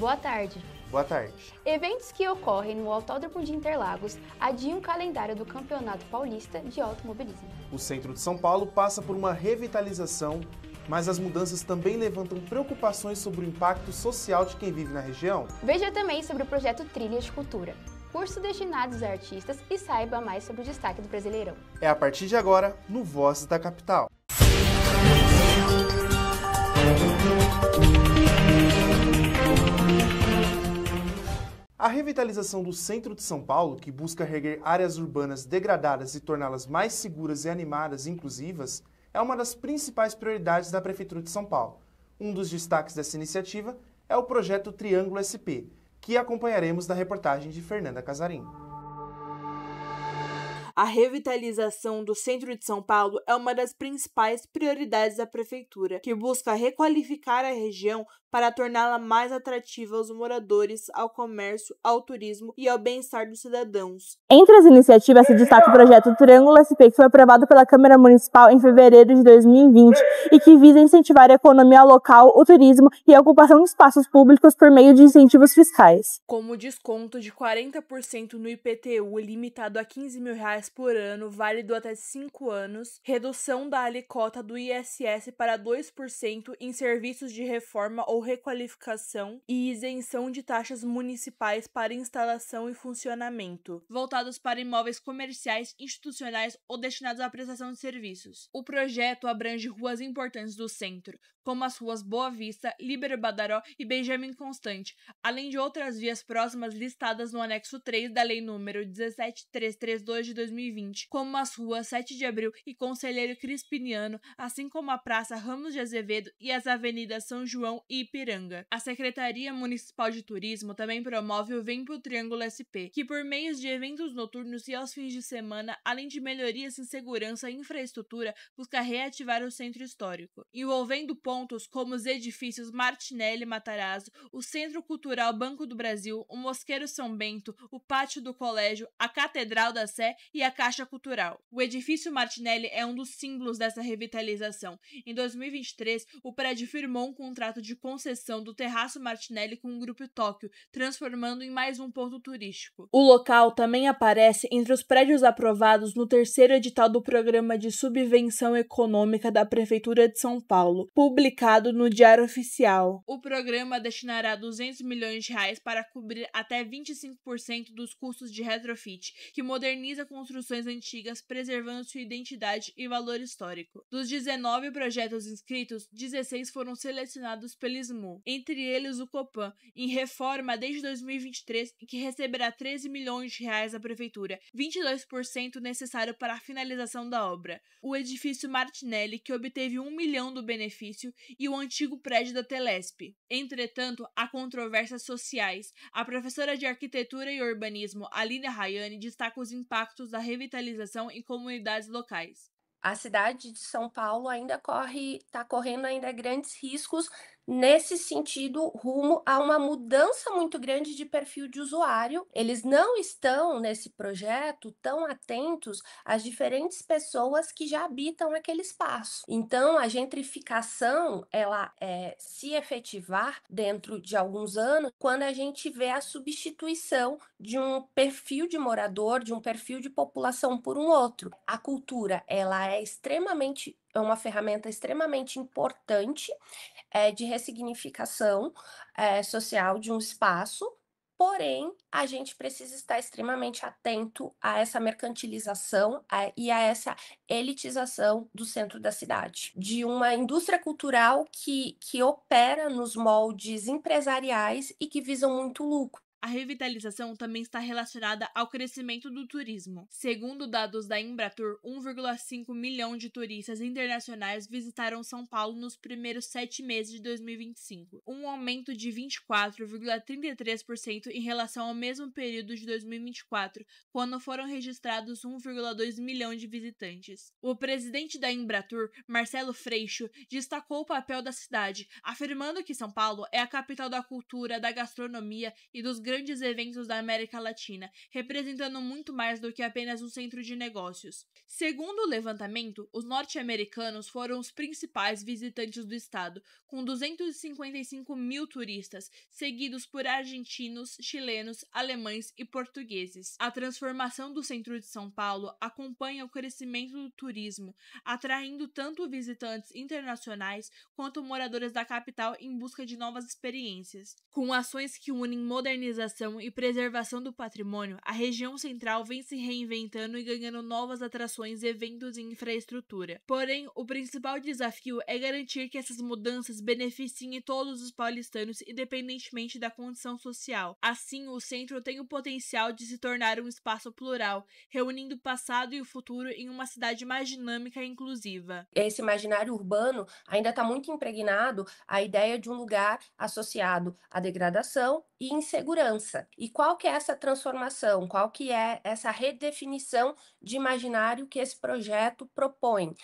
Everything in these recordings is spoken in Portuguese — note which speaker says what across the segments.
Speaker 1: Boa tarde.
Speaker 2: Boa tarde.
Speaker 1: Eventos que ocorrem no Autódromo de Interlagos adiam o calendário do Campeonato Paulista de Automobilismo.
Speaker 2: O centro de São Paulo passa por uma revitalização, mas as mudanças também levantam preocupações sobre o impacto social de quem vive na região.
Speaker 1: Veja também sobre o projeto Trilhas de Cultura, curso destinados a artistas, e saiba mais sobre o destaque do Brasileirão.
Speaker 2: É a partir de agora, no Vozes da Capital. A revitalização do centro de São Paulo, que busca reerguer áreas urbanas degradadas e torná-las mais seguras e animadas e inclusivas, é uma das principais prioridades da Prefeitura de São Paulo. Um dos destaques dessa iniciativa é o projeto Triângulo SP, que acompanharemos na reportagem de Fernanda Casarim.
Speaker 3: A revitalização do centro de São Paulo é uma das principais prioridades da Prefeitura, que busca requalificar a região para torná-la mais atrativa aos moradores, ao comércio, ao turismo e ao bem-estar dos cidadãos. Entre as iniciativas se destaca o projeto Triângulo SP, que foi aprovado pela Câmara Municipal em fevereiro de 2020 e que visa incentivar a economia local, o turismo e a ocupação de espaços públicos por meio de incentivos fiscais. Como desconto de 40% no IPTU, limitado a R$15 mil por ano, válido até 5 anos, redução da alíquota do ISS para 2% em serviços de reforma ou requalificação e isenção de taxas municipais para instalação e funcionamento, voltados para imóveis comerciais, institucionais ou destinados à prestação de serviços. O projeto abrange ruas importantes do centro, como as ruas Boa Vista, Líbero Badaró e Benjamin Constant, além de outras vias próximas listadas no anexo 3 da Lei nº 17332 de 2020, como as ruas 7 de Abril e Conselheiro Crispiniano, assim como a Praça Ramos de Azevedo e as avenidas São João e Ipiranga. A Secretaria Municipal de Turismo também promove o Vem pro Triângulo SP, que por meio de eventos noturnos e aos fins de semana, além de melhorias em segurança e infraestrutura, busca reativar o centro histórico, envolvendo pontos como os edifícios Martinelli Matarazzo, o Centro Cultural Banco do Brasil, o Mosqueiro São Bento, o Pátio do Colégio, a Catedral da Sé e a Caixa Cultural. O edifício Martinelli é um dos símbolos dessa revitalização. Em 2023, o prédio firmou um contrato de concessão do Terraço Martinelli com o Grupo Tóquio, transformando em mais um ponto turístico. O local também aparece entre os prédios aprovados no terceiro edital do Programa de Subvenção Econômica da Prefeitura de São Paulo, publicado no Diário Oficial. O programa destinará R$200 milhões para cobrir até 25% dos custos de retrofit, que moderniza construções antigas, preservando sua identidade e valor histórico. Dos 19 projetos inscritos, 16 foram selecionados pelo SMU, entre eles o Copan, em reforma desde 2023, que receberá R$13 milhões da Prefeitura, 22% necessário para a finalização da obra. O edifício Martinelli, que obteve R$1 milhão do benefício, e o antigo prédio da Telesp. Entretanto, há controvérsias sociais. A professora de Arquitetura e Urbanismo, Aline Rayane, destaca os impactos da revitalização em comunidades locais.
Speaker 4: A cidade de São Paulo ainda está correndo ainda grandes riscos nesse sentido, rumo a uma mudança muito grande de perfil de usuário. Eles não estão nesse projeto tão atentos às diferentes pessoas que já habitam aquele espaço. Então, a gentrificação, ela se efetivar dentro de alguns anos, quando a gente vê a substituição de um perfil de morador, de um perfil de população por um outro. A cultura, ela é uma ferramenta extremamente importante de ressignificação social de um espaço, porém, a gente precisa estar extremamente atento a essa mercantilização e a essa elitização do centro da cidade, de uma indústria cultural que opera nos moldes empresariais e que visam muito lucro.
Speaker 3: A revitalização também está relacionada ao crescimento do turismo. Segundo dados da Embratur, 1,5 milhão de turistas internacionais visitaram São Paulo nos primeiros 7 meses de 2025, um aumento de 24,33% em relação ao mesmo período de 2024, quando foram registrados 1,2 milhão de visitantes. O presidente da Embratur, Marcelo Freixo, destacou o papel da cidade, afirmando que São Paulo é a capital da cultura, da gastronomia e dos grandes eventos da América Latina, representando muito mais do que apenas um centro de negócios. Segundo o levantamento, os norte-americanos foram os principais visitantes do estado, com 255 mil turistas, seguidos por argentinos, chilenos, alemães e portugueses. A transformação do centro de São Paulo acompanha o crescimento do turismo, atraindo tanto visitantes internacionais quanto moradores da capital em busca de novas experiências. Com ações que unem modernização e preservação do patrimônio, a região central vem se reinventando e ganhando novas atrações, eventos e infraestrutura. Porém, o principal desafio é garantir que essas mudanças beneficiem todos os paulistanos, independentemente da condição social. Assim, o centro tem o potencial de se tornar um espaço plural, reunindo o passado e o futuro em uma cidade mais dinâmica e inclusiva.
Speaker 4: Esse imaginário urbano ainda está muito impregnado à ideia de um lugar associado à degradação e insegurança. E qual que é essa transformação? Qual que é essa redefinição de imaginário que esse projeto propõe?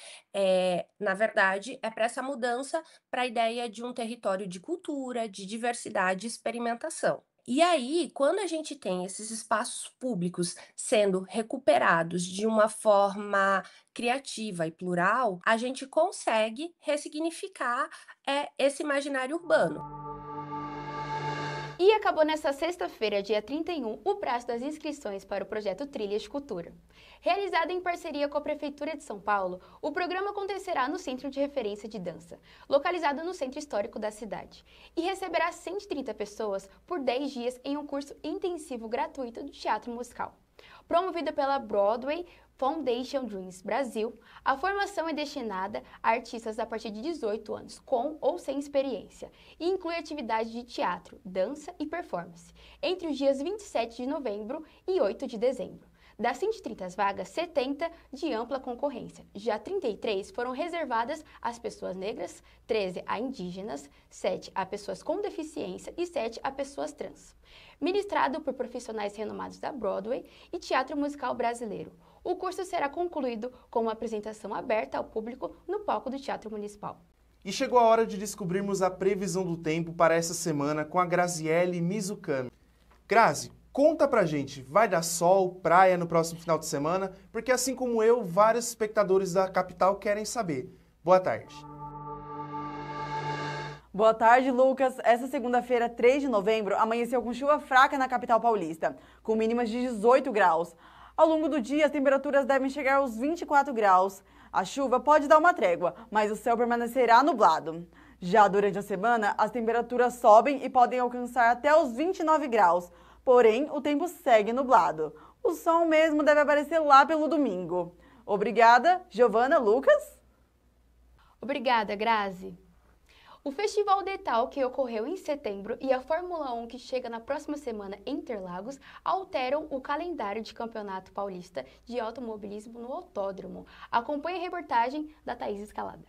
Speaker 4: Na verdade, é para essa mudança para a ideia de um território de cultura, de diversidade e experimentação. E aí, quando a gente tem esses espaços públicos sendo recuperados de uma forma criativa e plural, a gente consegue ressignificar esse imaginário urbano.
Speaker 1: E acabou nesta sexta-feira, dia 31, o prazo das inscrições para o projeto Trilhas de Cultura. Realizado em parceria com a Prefeitura de São Paulo, o programa acontecerá no Centro de Referência de Dança, localizado no Centro Histórico da cidade, e receberá 130 pessoas por 10 dias em um curso intensivo gratuito de teatro musical. Promovida pela Broadway Foundation Dreams Brasil, a formação é destinada a artistas a partir de 18 anos, com ou sem experiência, e inclui atividades de teatro, dança e performance, entre os dias 27 de novembro e 8 de dezembro. Das 130 vagas, 70 de ampla concorrência. Já 33 foram reservadas às pessoas negras, 13 a indígenas, 7 a pessoas com deficiência e 7 a pessoas trans. Ministrado por profissionais renomados da Broadway e teatro musical brasileiro. O curso será concluído com uma apresentação aberta ao público no palco do Teatro Municipal.
Speaker 2: E chegou a hora de descobrirmos a previsão do tempo para essa semana com a Graziele Mizukami. Grazi, conta pra gente, vai dar sol, praia no próximo final de semana? Porque assim como eu, vários espectadores da capital querem saber. Boa tarde.
Speaker 5: Boa tarde, Lucas. Essa segunda-feira, 3 de novembro, amanheceu com chuva fraca na capital paulista, com mínimas de 18 graus. Ao longo do dia, as temperaturas devem chegar aos 24 graus. A chuva pode dar uma trégua, mas o céu permanecerá nublado. Já durante a semana, as temperaturas sobem e podem alcançar até os 29 graus. Porém, o tempo segue nublado. O sol mesmo deve aparecer lá pelo domingo. Obrigada, Giovana, Lucas.
Speaker 1: Obrigada, Grazi. O Festival Detal, que ocorreu em setembro, e a Fórmula 1, que chega na próxima semana em Interlagos, alteram o calendário de Campeonato Paulista de Automobilismo no Autódromo. Acompanhe a reportagem da Thaís Escalada.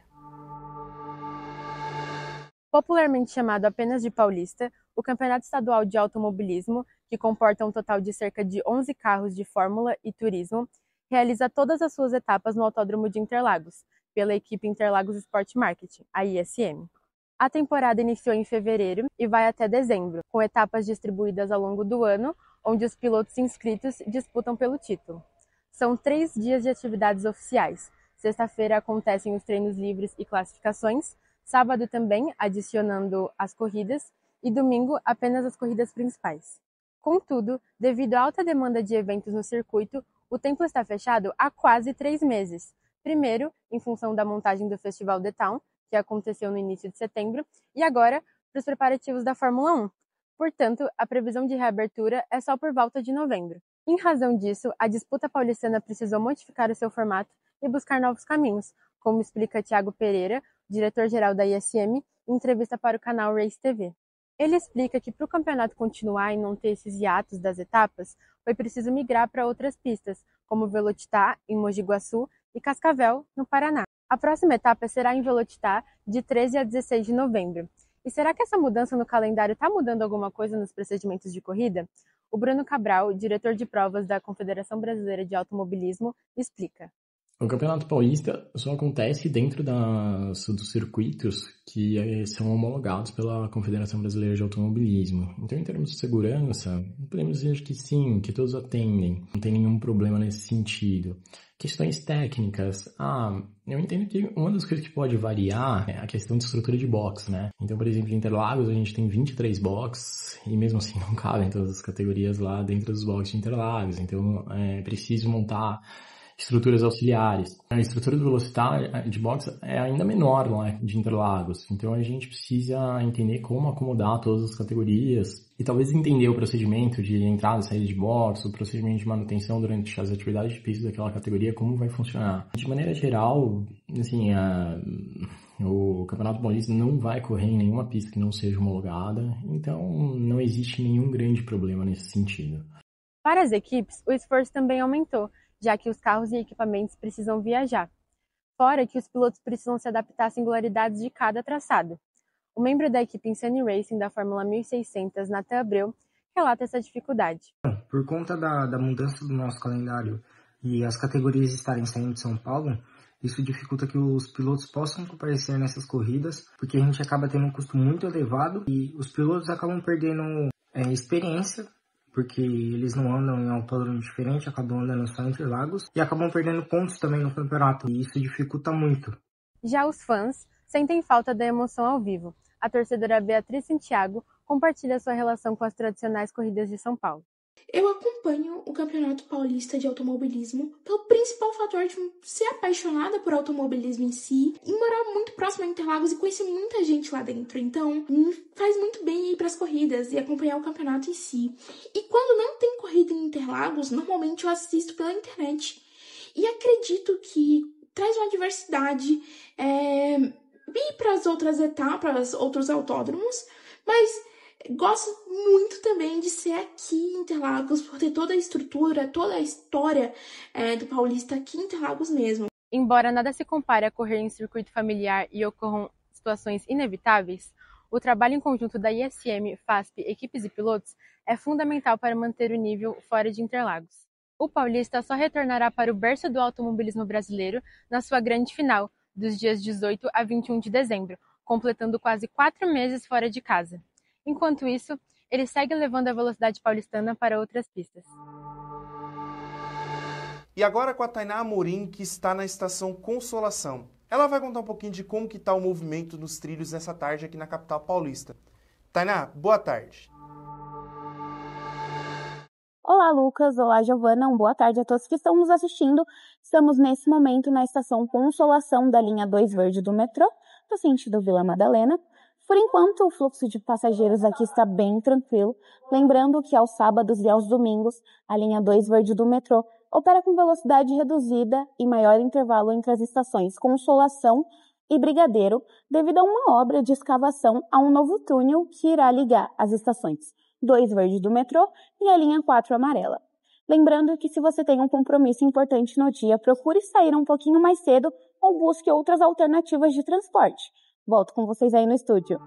Speaker 6: Popularmente chamado apenas de Paulista, o Campeonato Estadual de Automobilismo, que comporta um total de cerca de 11 carros de Fórmula e Turismo, realiza todas as suas etapas no Autódromo de Interlagos, pela equipe Interlagos Sport Marketing, a ISM. A temporada iniciou em fevereiro e vai até dezembro, com etapas distribuídas ao longo do ano, onde os pilotos inscritos disputam pelo título. São 3 dias de atividades oficiais. Sexta-feira acontecem os treinos livres e classificações, sábado também, adicionando as corridas, e domingo apenas as corridas principais. Contudo, devido à alta demanda de eventos no circuito, o templo está fechado há quase 3 meses. Primeiro, em função da montagem do Festival Detal, que aconteceu no início de setembro, e agora para os preparativos da Fórmula 1. Portanto, a previsão de reabertura é só por volta de novembro. Em razão disso, a disputa paulistana precisou modificar o seu formato e buscar novos caminhos, como explica Thiago Pereira, diretor-geral da ISM, em entrevista para o canal Race TV. Ele explica que para o campeonato continuar e não ter esses hiatos das etapas, foi preciso migrar para outras pistas, como Velocitar, em Mogi Guaçu, e Cascavel, no Paraná. A próxima etapa será em Velocitar, de 13 a 16 de novembro. E será que essa mudança no calendário está mudando alguma coisa nos procedimentos de corrida? O Bruno Cabral, diretor de provas da Confederação Brasileira de Automobilismo, explica.
Speaker 7: O Campeonato Paulista só acontece dentro dos circuitos que são homologados pela Confederação Brasileira de Automobilismo. Então, em termos de segurança, podemos dizer que sim, que todos atendem. Não tem nenhum problema nesse sentido. Questões técnicas. Eu entendo que uma das coisas que pode variar é a questão de estrutura de box, né? Então, por exemplo, em Interlagos a gente tem 23 boxes e mesmo assim não cabem todas as categorias lá dentro dos boxes de Interlagos. Então, é preciso montar estruturas auxiliares. A estrutura do velocitário de boxe é ainda menor lá de Interlagos. Então a gente precisa entender como acomodar todas as categorias e talvez entender o procedimento de entrada e saída de boxe, o procedimento de manutenção durante as atividades de pista daquela categoria, como vai funcionar. De maneira geral, assim, o Campeonato Paulista não vai correr em nenhuma pista que não seja homologada, então não existe nenhum grande problema nesse sentido.
Speaker 6: Para as equipes, o esforço também aumentou, já que os carros e equipamentos precisam viajar. Fora que os pilotos precisam se adaptar às singularidades de cada traçado. O membro da equipe Insane Racing da Fórmula 1600, Nathan Abreu, relata essa dificuldade.
Speaker 8: Por conta da mudança do nosso calendário e as categorias estarem saindo de São Paulo, isso dificulta que os pilotos possam comparecer nessas corridas, porque a gente acaba tendo um custo muito elevado e os pilotos acabam perdendo experiência, porque eles não andam em autódromo diferente, acabam andando só em Interlagos e acabam perdendo pontos também no campeonato, e isso dificulta muito.
Speaker 6: Já os fãs sentem falta da emoção ao vivo. A torcedora Beatriz Santiago compartilha sua relação com as tradicionais corridas de São Paulo.
Speaker 9: Eu acompanho o Campeonato Paulista de Automobilismo pelo principal fator de ser apaixonada por automobilismo em si e morar muito próximo a Interlagos e conhecer muita gente lá dentro. Então, me faz muito bem ir para as corridas e acompanhar o campeonato em si. E quando não tem corrida em Interlagos, normalmente eu assisto pela internet. E acredito que traz uma diversidade, ir para as outras etapas, outros autódromos, mas gosto muito também de ser aqui em Interlagos, por ter toda a estrutura, toda a história do Paulista aqui em Interlagos mesmo.
Speaker 6: Embora nada se compare a correr em circuito familiar e ocorram situações inevitáveis, o trabalho em conjunto da ISM, FASP, equipes e pilotos é fundamental para manter o nível fora de Interlagos. O Paulista só retornará para o berço do automobilismo brasileiro na sua grande final, dos dias 18 a 21 de dezembro, completando quase 4 meses fora de casa. Enquanto isso, ele segue levando a velocidade paulistana para outras pistas.
Speaker 2: E agora com a Tainá Amorim, que está na Estação Consolação. Ela vai contar um pouquinho de como que está o movimento nos trilhos nessa tarde aqui na capital paulista. Tainá, boa tarde.
Speaker 10: Olá, Lucas. Olá, Giovana. Boa tarde a todos que estão nos assistindo. Estamos nesse momento na Estação Consolação da linha 2 verde do metrô, no sentido Vila Madalena. Por enquanto, o fluxo de passageiros aqui está bem tranquilo, lembrando que aos sábados e aos domingos, a linha 2 verde do metrô opera com velocidade reduzida e maior intervalo entre as estações Consolação e Brigadeiro, devido a uma obra de escavação a um novo túnel que irá ligar as estações 2 verde do metrô e a linha 4 amarela. Lembrando que se você tem um compromisso importante no dia, procure sair um pouquinho mais cedo ou busque outras alternativas de transporte. Volto com vocês aí no estúdio.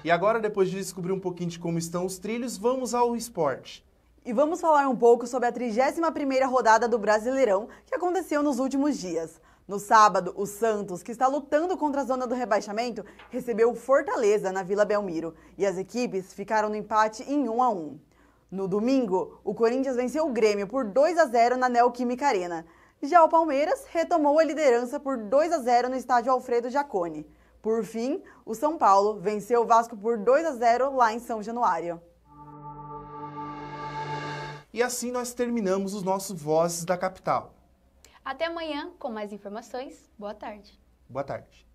Speaker 2: E agora, depois de descobrir um pouquinho de como estão os trilhos, vamos ao esporte.
Speaker 5: E vamos falar um pouco sobre a 31ª rodada do Brasileirão, que aconteceu nos últimos dias. No sábado, o Santos, que está lutando contra a zona do rebaixamento, recebeu o Fortaleza na Vila Belmiro, e as equipes ficaram no empate em 1-1. No domingo, o Corinthians venceu o Grêmio por 2-0 na Neoquímica Arena. Já o Palmeiras retomou a liderança por 2-0 no estádio Alfredo Jaconi. Por fim, o São Paulo venceu o Vasco por 2-0 lá em São Januário.
Speaker 2: E assim nós terminamos os nossos Vozes da Capital.
Speaker 1: Até amanhã com mais informações. Boa tarde.
Speaker 2: Boa tarde.